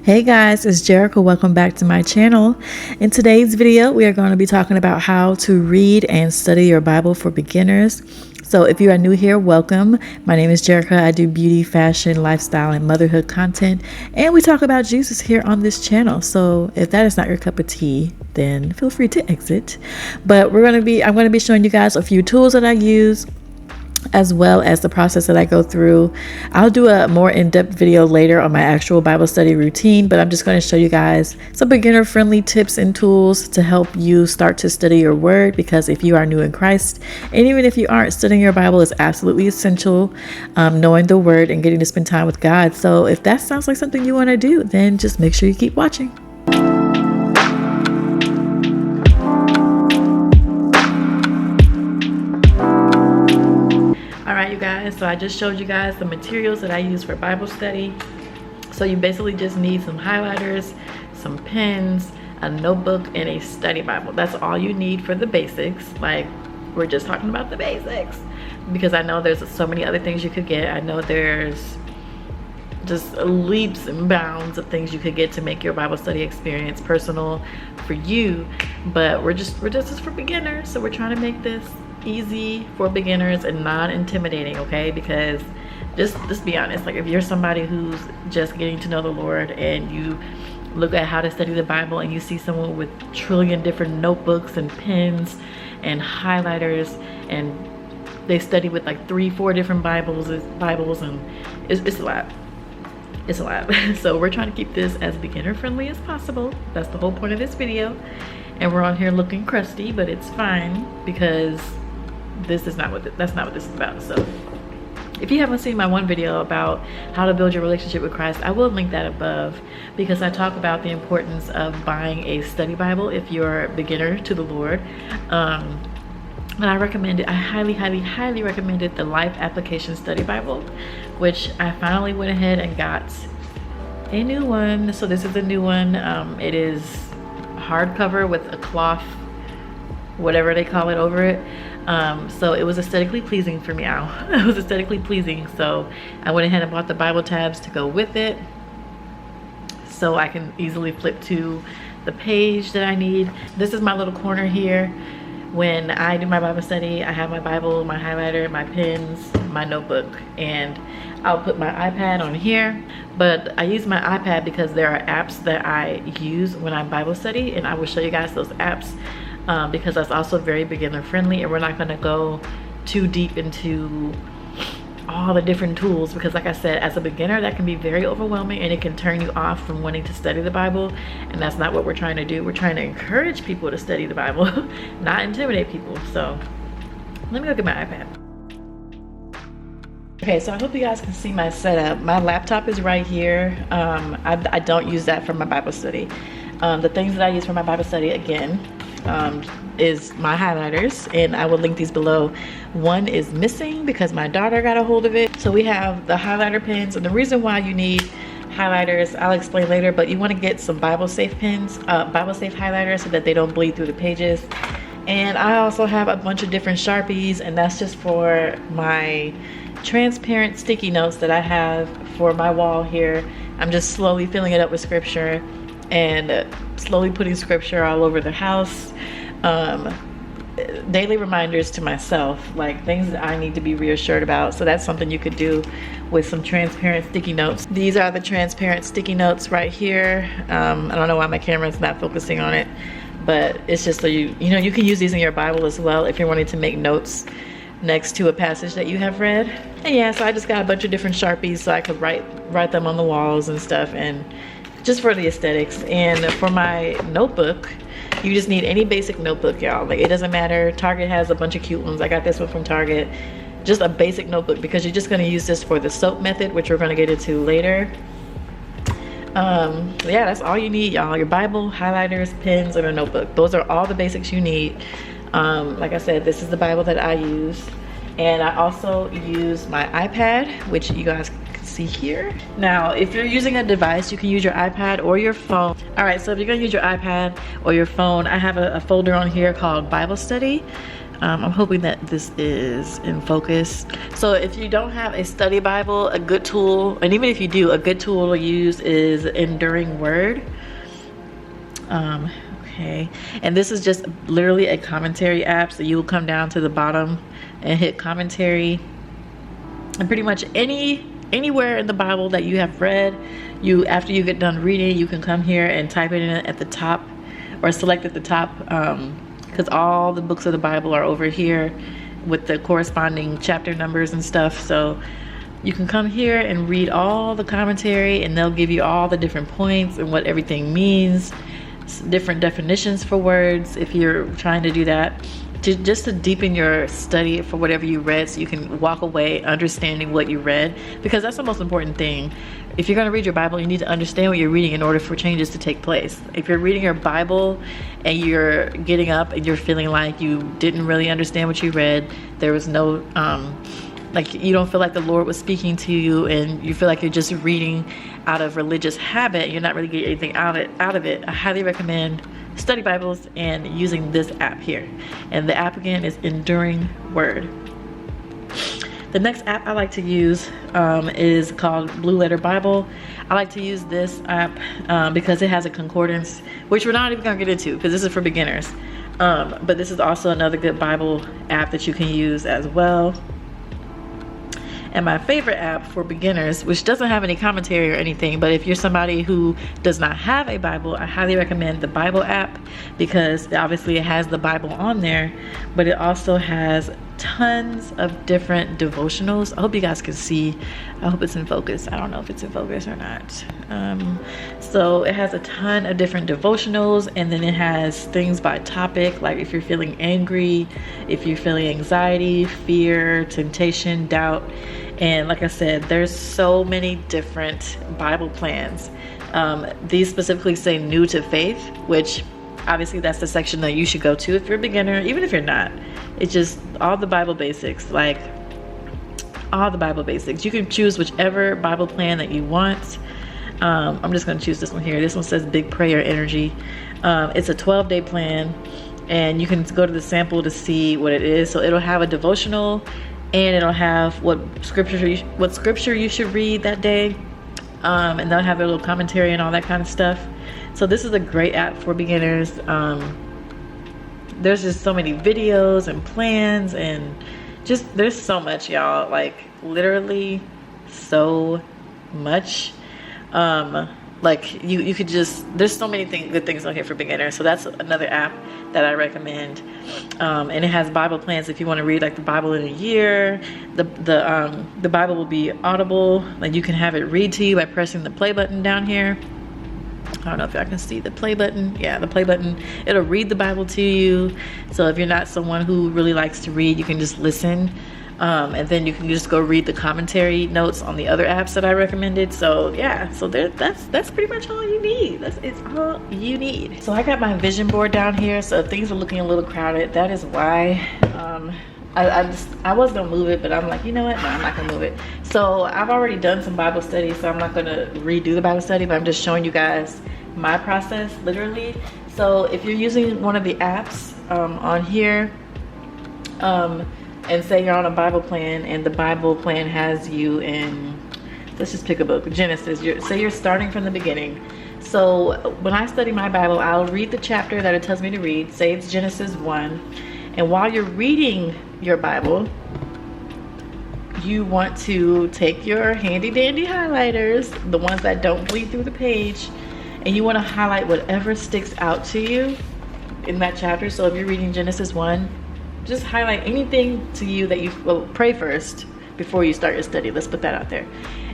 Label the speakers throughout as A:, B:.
A: Hey guys, it's Jerika. Welcome back to my channel. In today's video, we are going to be talking about how to read and study your Bible for beginners. So if you are new here, welcome. My name is Jerika. I do beauty, fashion, lifestyle, and motherhood content. And we talk about Jesus here on this channel. So if that is not your cup of tea, then feel free to exit. But I'm going to be showing you guys a few tools that I use, as well as the process that I go through. I'll do a more in-depth video later on my actual Bible study routine, but I'm just going to show you guys some beginner-friendly tips and tools to help you start to study your word, because if you are new in Christ, and even if you aren't, studying your Bible is absolutely essential, knowing the word and getting to spend time with God. So if that sounds like something you want to do, then just make sure you keep watching. Alright you guys, so I just showed you guys the materials that I use for Bible study. So you basically just need some highlighters, some pens, a notebook, and a study Bible. That's all you need for the basics. Like, we're just talking about the basics, because I know there's so many other things you could get. I know there's just leaps and bounds of things you could get to make your Bible study experience personal for you, but we're just for beginners. So we're trying to make this easy for beginners and non-intimidating, okay? Because just be honest, like if you're somebody who's just getting to know the Lord and you look at how to study the Bible and you see someone with a trillion different notebooks and pens and highlighters, and they study with like 3-4 different Bibles, and it's a lot. It's a lot. So we're trying to keep this as beginner friendly as possible. That's the whole point of this video. And we're on here looking crusty, but it's fine, because that's not what this is about. So if you haven't seen my one video about how to build your relationship with Christ, I will link that above, because I talk about the importance of buying a study Bible if you're a beginner to the Lord. And I recommend it. I highly recommend it, the Life Application Study Bible, which I finally went ahead and got a new one. So this is a new one. It is hardcover with a cloth, whatever they call it, over it. So it was aesthetically pleasing for me now. It was aesthetically pleasing, so I went ahead and bought the Bible tabs to go with it, so I can easily flip to the page that I need. This is my little corner here. When I do my Bible study, I have my Bible, my highlighter, my pens, my notebook, and I'll put my iPad on here. But I use my iPad because there are apps that I use when I Bible study, and I will show you guys those apps, because that's also very beginner friendly, and we're not going to go too deep into all the different tools, because like I said, as a beginner, that can be very overwhelming and it can turn you off from wanting to study the Bible, and that's not what we're trying to do. We're trying to encourage people to study the Bible, not intimidate people. So let me go get my iPad. Okay, so I hope you guys can see my setup. My laptop is right here. I don't use that for my Bible study. The things that I use for my Bible study, again, is my highlighters, and I will link these below. One is missing because my daughter got a hold of it. So we have the highlighter pens, and the reason why you need highlighters I'll explain later, but you want to get some Bible safe pens, Bible safe highlighters, so that they don't bleed through the pages. And I also have a bunch of different Sharpies, and that's just for my transparent sticky notes that I have for my wall here. I'm just slowly filling it up with scripture and slowly putting scripture all over the house. Daily reminders to myself, like things that I need to be reassured about. So that's something you could do with some transparent sticky notes. These are the transparent sticky notes right here. I don't know why my camera's not focusing on it, but it's just so you can use these in your Bible as well if you're wanting to make notes next to a passage that you have read. And yeah, so I just got a bunch of different Sharpies so I could write them on the walls and stuff, and just for the aesthetics. And for my notebook, you just need any basic notebook, y'all. Like, it doesn't matter. Target has a bunch of cute ones. I got this one from Target. Just a basic notebook, because you're just going to use this for the soap method, which we're going to get into later. Yeah, that's all you need, y'all. Your Bible, highlighters, pens, and a notebook. Those are all the basics you need. Like I said, this is the Bible that I use. And I also use my iPad, which you guys can see here. Now, if you're using a device, you can use your iPad or your phone. All right, so if you're gonna use your iPad or your phone, I have a folder on here called Bible Study. I'm hoping that this is in focus. So if you don't have a study Bible, a good tool, and even if you do, a good tool to use is Enduring Word. Okay, and this is just literally a commentary app. So you will come down to the bottom and hit commentary, and pretty much anywhere in the Bible that you have read, after you get done reading, you can come here and type it in at the top, or select at the top, because all the books of the Bible are over here with the corresponding chapter numbers and stuff. So you can come here and read all the commentary, and they'll give you all the different points and what everything means, different definitions for words if you're trying to do that, just to deepen your study for whatever you read, so you can walk away understanding what you read, because that's the most important thing. If you're going to read your Bible, you need to understand what you're reading in order for changes to take place. If you're reading your Bible and you're getting up and you're feeling like you didn't really understand what you read, there was no like you don't feel like the Lord was speaking to you, and you feel like you're just reading out of religious habit, you're not really getting anything out of it, I highly recommend study Bibles and using this app here. And the app again is Enduring Word. The next app I like to use is called Blue Letter Bible. I like to use this app because it has a concordance, which we're not even going to get into because this is for beginners. But this is also another good Bible app that you can use as well. And my favorite app for beginners, which doesn't have any commentary or anything, but if you're somebody who does not have a Bible, I highly recommend the Bible app, because obviously it has the Bible on there, but it also has tons of different devotionals. I hope you guys can see. I hope it's in focus. I don't know if it's in focus or not. So it has a ton of different devotionals, and then it has things by topic, like if you're feeling angry, if you're feeling anxiety, fear, temptation, doubt. And like I said, there's so many different Bible plans. These specifically say new to faith, which obviously that's the section that you should go to if you're a beginner, even if you're not. It's just all the Bible basics, like all the Bible basics. You can choose whichever Bible plan that you want. I'm just going to choose this one here. This one says Big Prayer Energy. It's a 12-day plan, and you can go to the sample to see what it is. So it'll have a devotional, and it'll have what scripture you should read that day, and they'll have a little commentary and all that kind of stuff. So this is a great app for beginners. There's just so many videos and plans, and just there's so much, y'all, like literally so much. Like you could just, there's so many good things on here for beginners. So that's another app that I recommend. And it has Bible plans if you want to read like the Bible in a year. The Bible will be audible, like you can have it read to you by pressing the play button down here. I don't know if y'all can see the play button. Yeah, the play button. It'll read the Bible to you. So if you're not someone who really likes to read, you can just listen. And then you can just go read the commentary notes on the other apps that I recommended. So yeah, so that's pretty much all you need. It's all you need. So I got my vision board down here. So if things are looking a little crowded, that is why. I was gonna move it, but I'm like, you know what? No, I'm not gonna move it. So I've already done some Bible study, so I'm not gonna redo the Bible study, but I'm just showing you guys my process, literally. So if you're using one of the apps on here, and say you're on a Bible plan, and the Bible plan has you in, let's just pick a book, Genesis. Say you're starting from the beginning. So when I study my Bible, I'll read the chapter that it tells me to read. Say it's Genesis 1. And while you're reading your Bible, you want to take your handy dandy highlighters, the ones that don't bleed through the page, and you want to highlight whatever sticks out to you in that chapter. So if you're reading Genesis 1, just highlight anything to you that you, well, pray first before you start your study. Let's put that out there.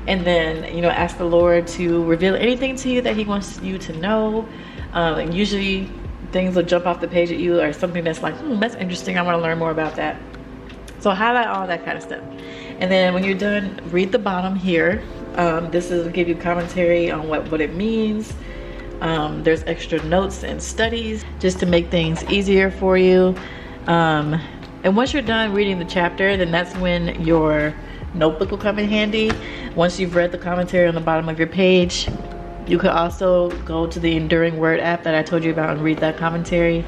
A: And then, you know, ask the Lord to reveal anything to you that he wants you to know. And usually things will jump off the page at you, or something that's like, that's interesting, I want to learn more about that. So highlight all that kind of stuff. And then when you're done, read the bottom here. This will give you commentary on what it means. There's extra notes and studies just to make things easier for you. And once you're done reading the chapter, then that's when your notebook will come in handy. Once you've read the commentary on the bottom of your page, you could also go to the Enduring Word app that I told you about and read that commentary.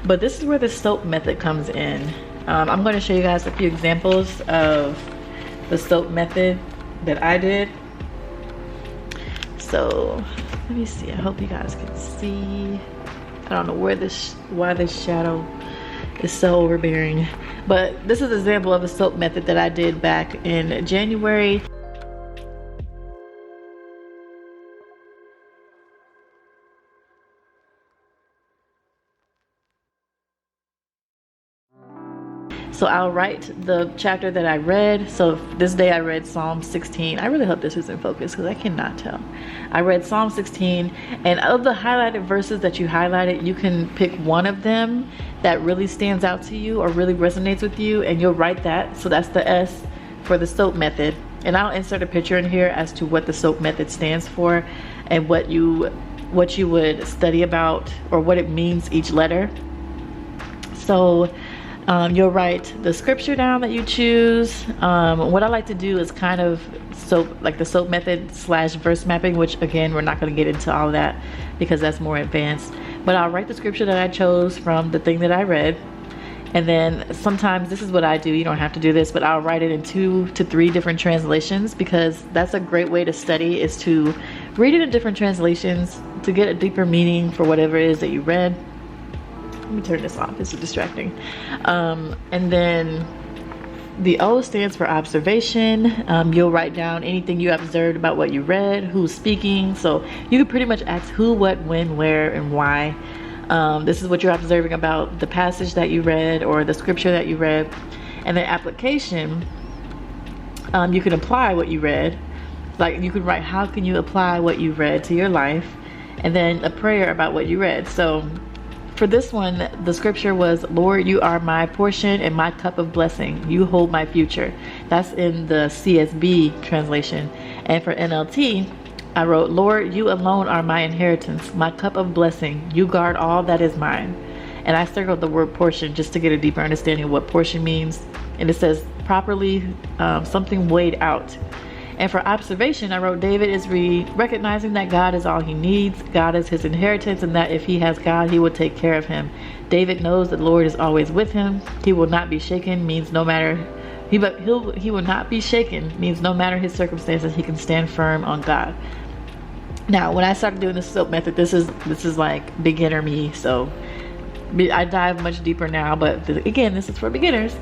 A: But this is where the SOAP method comes in. I'm going to show you guys a few examples of the soap method that I did. So let me see, I hope you guys can see. I don't know why this shadow is so overbearing, but this is an example of a soap method that I did back in January. So I'll write the chapter that I read. So this day I read Psalm 16. I really hope this is in focus because I cannot tell. I read Psalm 16, and of the highlighted verses that you highlighted, you can pick one of them that really stands out to you or really resonates with you, and you'll write that. So that's the S for the soap method. And I'll insert a picture in here as to what the soap method stands for and what you would study about or what it means each letter. So you'll write the scripture down that you choose. What I like to do is kind of the soap method / verse mapping, which again, we're not going to get into all that because that's more advanced. But I'll write the scripture that I chose from the thing that I read. And then sometimes this is what I do. You don't have to do this, but I'll write it in 2 to 3 different translations, because that's a great way to study, is to read it in different translations to get a deeper meaning for whatever it is that you read. Let me turn this off, this is distracting. And then the O stands for observation. You'll write down anything you observed about what you read, who's speaking. So you can pretty much ask who, what, when, where, and why. This is what you're observing about the passage that you read or the scripture that you read. And then application, you can apply what you read. Like you can write, how can you apply what you read to your life? And then a prayer about what you read. So for this one, the scripture was, Lord, you are my portion and my cup of blessing. You hold my future. That's in the CSB translation. And for NLT, I wrote, Lord, you alone are my inheritance, my cup of blessing. You guard all that is mine. And I circled the word portion just to get a deeper understanding of what portion means. And it says properly, something weighed out. And for observation, I wrote, David is recognizing that God is all he needs. God is his inheritance, and that if he has God, he will take care of him. David knows that the Lord is always with him. He will not be shaken means no matter, he will not be shaken means no matter his circumstances, he can stand firm on God. Now, when I started doing the soap method, this is like beginner me. So I dive much deeper now, but again, this is for beginners.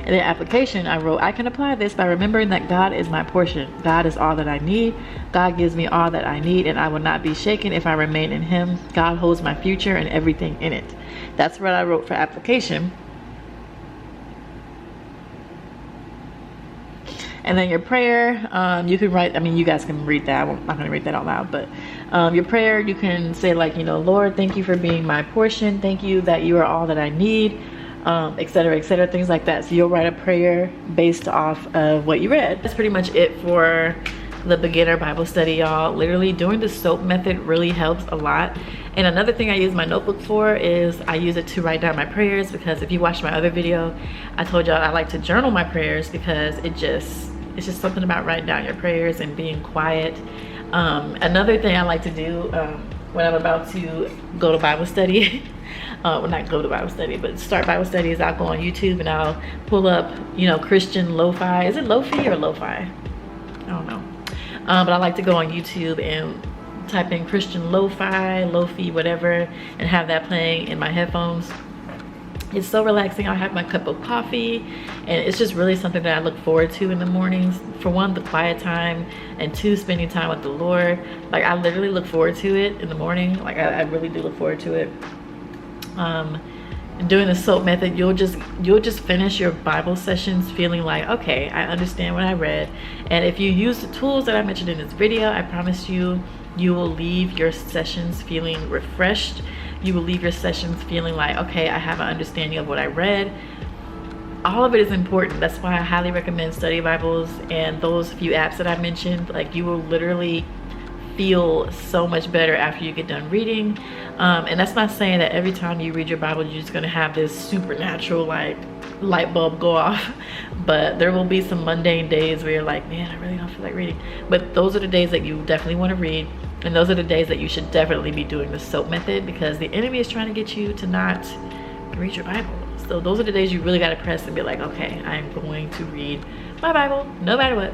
A: And then application, I wrote, I can apply this by remembering that God is my portion. God is all that I need. God gives me all that I need, and I will not be shaken if I remain in him. God holds my future and everything in it. That's what I wrote for application. And then your prayer, you can write, I mean, you guys can read that. I'm not going to read that out loud, but your prayer, you can say like, you know, Lord, thank you for being my portion. Thank you that you are all that I need. Etc., things like that. So you'll write a prayer based off of what you read. That's pretty much it for the beginner Bible study, y'all. Literally doing the soap method really helps a lot. And another thing I use my notebook for is I use it to write down my prayers, because if you watched my other video, I told y'all I like to journal my prayers because it's just something about writing down your prayers and being quiet. Another thing I like to do when I'm about to go to Bible study, well, not go to Bible study, but start Bible studies, I'll go on YouTube and I'll pull up, you know, Christian lo-fi. Is it lo-fi or lo-fi? I don't know. But I like to go on YouTube and type in Christian lo-fi, lo-fi, whatever, and have that playing in my headphones. It's so relaxing. I'll have my cup of coffee, and it's just really something that I look forward to in the mornings. For one, the quiet time, and 2, spending time with the Lord. Like, I literally look forward to it in the morning. Like, I really do look forward to it. Doing the soap method, you'll just finish your Bible sessions feeling like, okay, I understand what I read. And if you use the tools that I mentioned in this video, I promise you, you will leave your sessions feeling refreshed. You will leave your sessions feeling like, okay, I have an understanding of what I read. All of it is important. That's why I highly recommend study Bibles and those few apps that I mentioned. Like, you will literally feel so much better after you get done reading. And that's not saying that every time you read your Bible, you're just gonna have this supernatural like light bulb go off. But there will be some mundane days where you're like, man, I really don't feel like reading. But those are the days that you definitely want to read. And those are the days that you should definitely be doing the soap method, because the enemy is trying to get you to not read your Bible. So those are the days you really got to press and be like, okay, I'm going to read my Bible no matter what.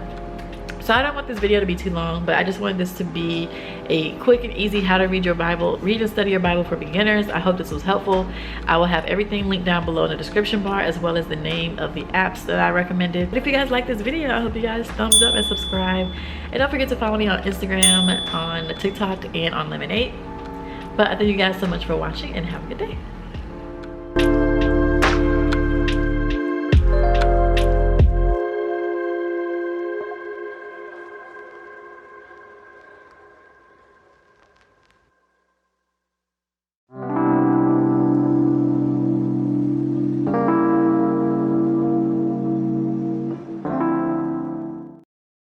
A: So I don't want this video to be too long, but I just wanted this to be a quick and easy how to read your Bible, read and study your Bible for beginners. I hope this was helpful. I will have everything linked down below in the description bar, as well as the name of the apps that I recommended. But if you guys like this video, I hope you guys thumbs up and subscribe. And don't forget to follow me on Instagram, on TikTok, and on Lemonade. But I thank you guys so much for watching, and have a good day.